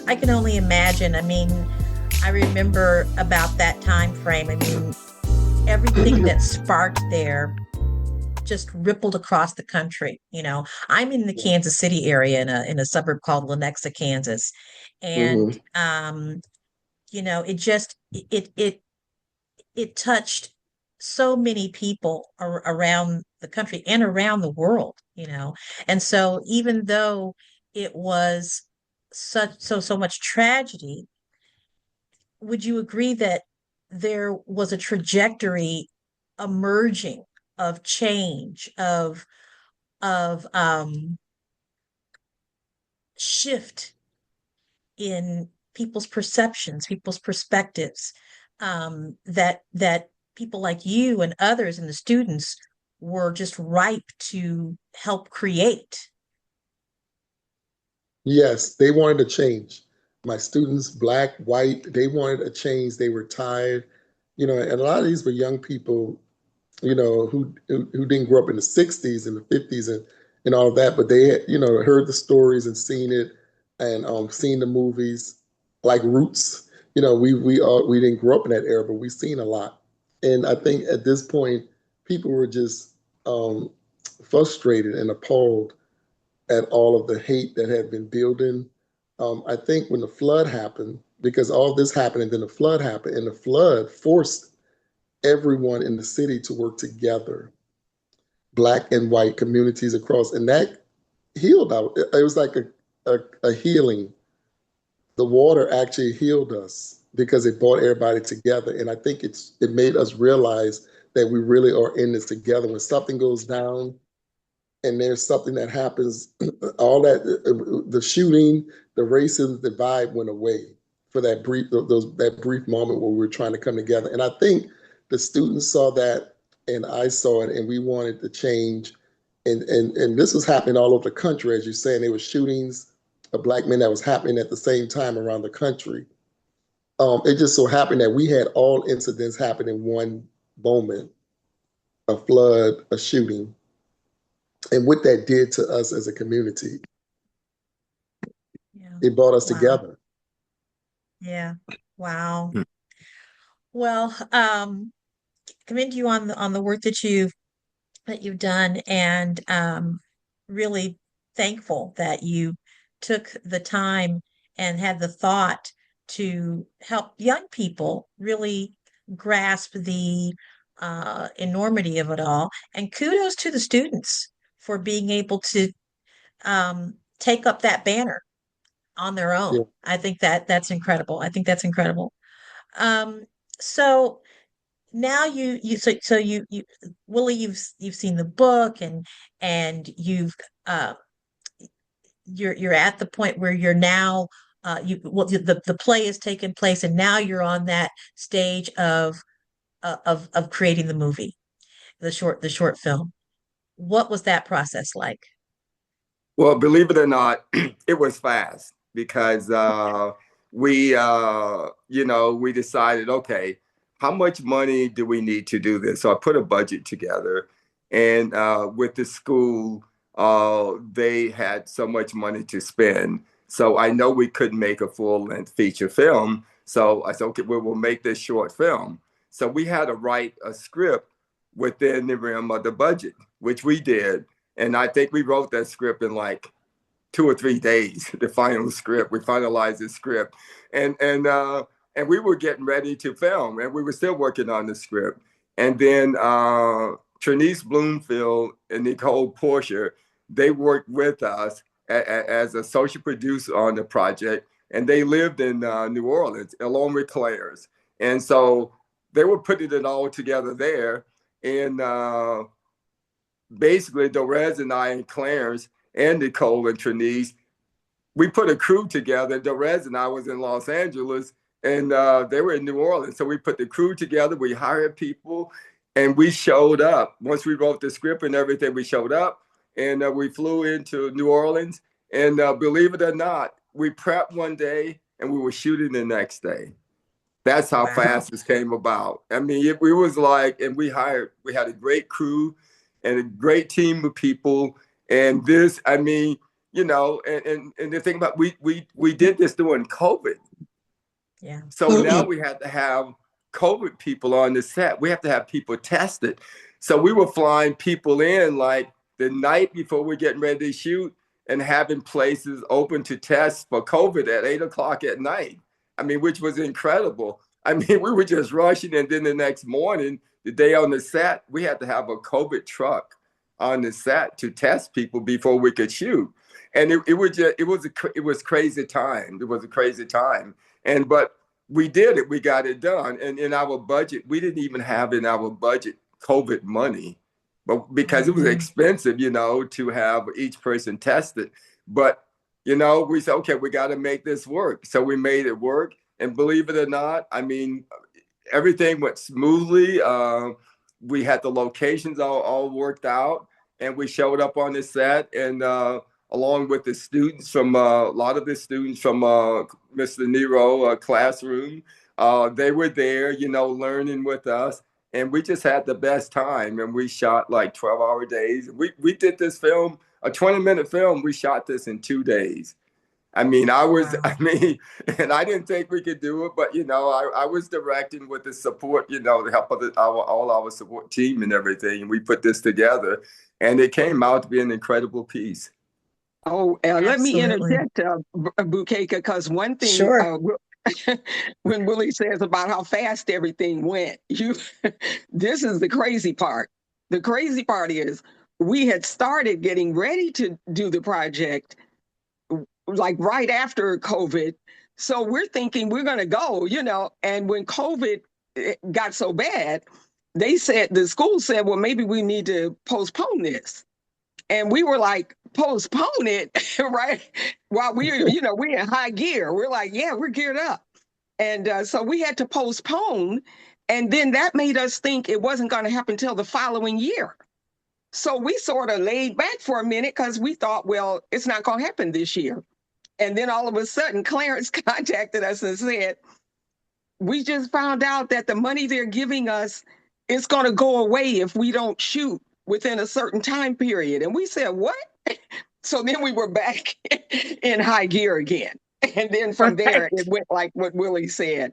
I can only imagine. I mean, I remember about that time frame. I mean, everything that sparked there just rippled across the country. I'm in the Kansas City area in a suburb called Lenexa, Kansas, and Hmm. it just it touched so many people around the country and around the world. And so even though it was so much tragedy, would you agree that there was a trajectory emerging of change, of shift in people's perceptions, people's perspectives, that people like you and others and the students were just ripe to help create? Yes, they wanted a change. My students, black, white, they wanted a change. They were tired, and a lot of these were young people, who didn't grow up in the 60s and the 50s and all of that, but they had, heard the stories and seen it and seen the movies like Roots. We didn't grow up in that era, but we've seen a lot. And I think at this point, people were just um, frustrated and appalled at all of the hate that had been building. I think when the flood happened, because all this happened and then the flood happened, and the flood forced everyone in the city to work together, black and white communities across, and that healed out. It was like a healing. The water actually healed us because it brought everybody together, and I think it made us realize that we really are in this together. When something goes down, and there's something that happens, all that the shooting, the racism, the vibe went away for that brief moment where we were trying to come together. And I think the students saw that, and I saw it, and we wanted to change. And this was happening all over the country, as you're saying. There were shootings of black men that was happening at the same time around the country. It just so happened that we had all incidents happen in one moment: a flood, a shooting, and what that did to us as a community. Yeah. It brought us Wow. together. Yeah. Wow. Well, commend you on the work that you've done, and really thankful that you took the time and had the thought to help young people really grasp the enormity of it all. And kudos to the students for being able to take up that banner on their own. Yeah. I think that's incredible. I think that's incredible. Um, so now you Willie, you've seen the book, and uh you're at the point where you're now, the play has taken place, and now you're on that stage of creating the movie, the short film. What was that process like? Well, believe it or not, it was fast because we decided, okay, how much money do we need to do this? So I put a budget together, and with the school, they had so much money to spend. So I know we couldn't make a full-length feature film. So I said, okay, we will make this short film. So we had to write a script within the realm of the budget, which we did. And I think we wrote that script in like 2 or 3 days, the final script. We finalized the script. And we were getting ready to film, and we were still working on the script. And then Trinice Bloomfield and Nicole Porcher, they worked with us as a social producer on the project, and they lived in New Orleans along with Claire's. And so they were putting it all together there. And basically Dorez and I and Clarence and Nicole and Trinice, we put a crew together. Dorez and I was in Los Angeles, and they were in New Orleans. So we put the crew together. We hired people, and we showed up. Once we wrote the script and everything, we showed up, and we flew into New Orleans. And believe it or not, we prepped one day, and we were shooting the next day. That's how fast this came about. I mean, it was like, and we had a great crew and a great team of people. And this, I mean, you know, and the thing about we did this during COVID. Yeah. So now we had to have COVID people on the set. We have to have people tested. So we were flying people in like the night before we're getting ready to shoot and having places open to test for COVID at 8 o'clock at night. I mean, which was incredible. I mean, we were just rushing, and then the next morning, the day on the set, we had to have a COVID truck on the set to test people before we could shoot. And it was crazy time. It was a crazy time. But we did it. We got it done. And in our budget, we didn't even have in our budget COVID money, but because it was expensive, you know, to have each person tested. But you know, we said, okay, we got to make this work. So we made it work. And believe it or not, I mean, everything went smoothly. We had the locations all worked out, and we showed up on the set, and along with the students from a lot of the students from Mr. Nero classroom, they were there, you know, learning with us. And we just had the best time. And we shot like 12-hour days. We did this film, a 20-minute film. We shot this in 2 days. I mean, and I didn't think we could do it, but, you know, I was directing with the support, you know, the help of all our support team and everything. And we put this together, and it came out to be an incredible piece. Oh, let me interject, Bukeka, because one thing, sure. When Willie says about how fast everything went, this is the crazy part. The crazy part is we had started getting ready to do the project like right after COVID. So we're thinking we're going to go, you know, and when COVID got so bad, the school said, well, maybe we need to postpone this. And we were like, postpone it, right? While we're in high gear. We're like, yeah, we're geared up. And so we had to postpone. And then that made us think it wasn't going to happen until the following year. So we sort of laid back for a minute because we thought, well, it's not going to happen this year. And then all of a sudden, Clarence contacted us and said, we just found out that the money they're giving us is going to go away if we don't shoot within a certain time period. And we said, what? So then we were back in high gear again. And then from there, it went like what Willie said,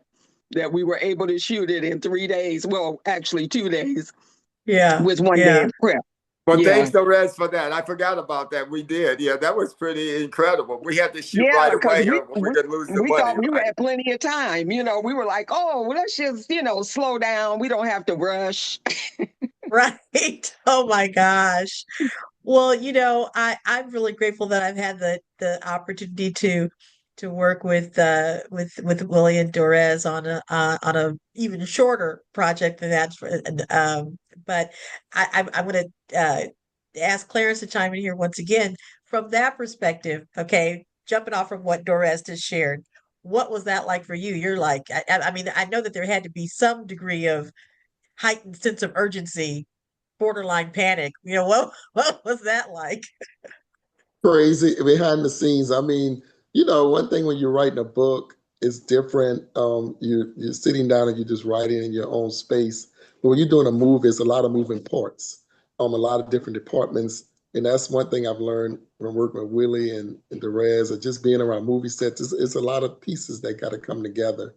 that we were able to shoot it in 3 days. Well, actually 2 days. Yeah. With 1 day of prep. Well, thanks, Dorez, for that. I forgot about that. We did. Yeah, that was pretty incredible. We had to shoot right away or we could lose the money. We thought we had plenty of time. You know, we were like, oh, well, let's just, slow down. We don't have to rush. Right. Oh, my gosh. Well, I'm really grateful that I've had the opportunity to work with Willie and Dorez on a even shorter project than that. But I'm going to ask Clarence to chime in here once again from that perspective. Okay, jumping off from what Dorez just shared, what was that like for you? You're like, I mean, I know that there had to be some degree of heightened sense of urgency, borderline panic. What was that like? Crazy behind the scenes. I mean, one thing when you're writing a book is different. You're sitting down and you're just writing in your own space. But when you're doing a movie, it's a lot of moving parts, a lot of different departments. And that's one thing I've learned when working with Willie and Dorez, or just being around movie sets. It's a lot of pieces that got to come together.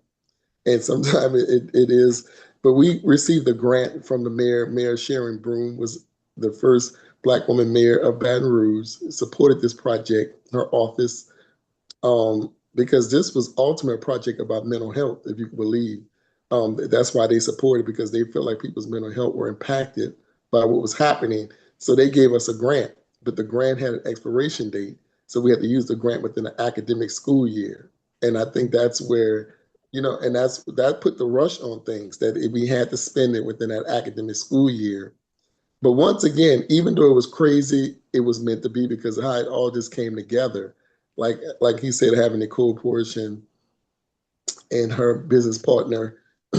And sometimes it is. But we received a grant from the mayor. Mayor Sharon Broome was the first Black woman mayor of Baton Rouge, supported this project, her office, because this was ultimately a project about mental health, if you can believe. That's why they supported, because they felt like people's mental health were impacted by what was happening. So they gave us a grant, but the grant had an expiration date. So we had to use the grant within the academic school year. And I think that's where, and that put the rush on things, that we had to spend it within that academic school year. But once again, even though it was crazy, it was meant to be because of how it all just came together. Like he said, having Nicole Portion and her business partner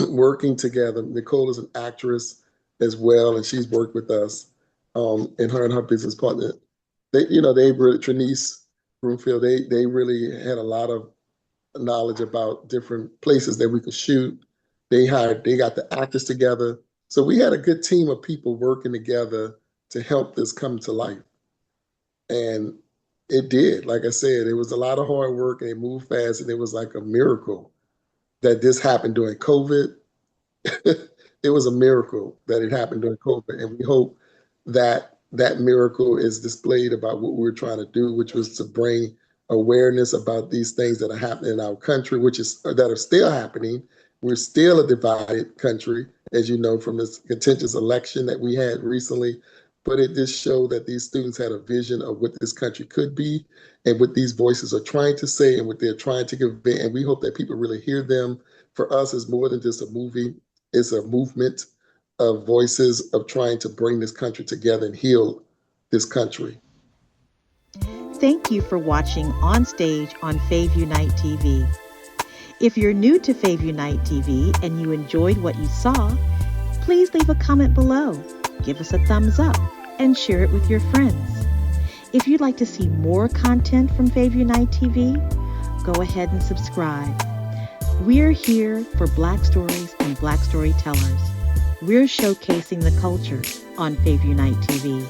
working together. Nicole is an actress as well, and she's worked with us. And her business partner, they really, Trinice Broomfield, they really had a lot of knowledge about different places that we could shoot. They got the actors together. So we had a good team of people working together to help this come to life. And it did. Like I said, it was a lot of hard work and it moved fast, and it was like a miracle that this happened during COVID. It was a miracle that it happened during COVID. And we hope that that miracle is displayed about what we're trying to do, which was to bring awareness about these things that are happening in our country, that are still happening. We're still a divided country, as you know, from this contentious election that we had recently. But it just showed that these students had a vision of what this country could be and what these voices are trying to say and what they're trying to convey. And we hope that people really hear them. For us, it's more than just a movie. It's a movement of voices of trying to bring this country together and heal this country. Thank you for watching ONstage on FAVunite TV. If you're new to FAVunite TV and you enjoyed what you saw, please leave a comment below, give us a thumbs up, and share it with your friends. If you'd like to see more content from FAVunite TV, go ahead and subscribe. We're here for Black stories and Black storytellers. We're showcasing the culture on FAVunite TV.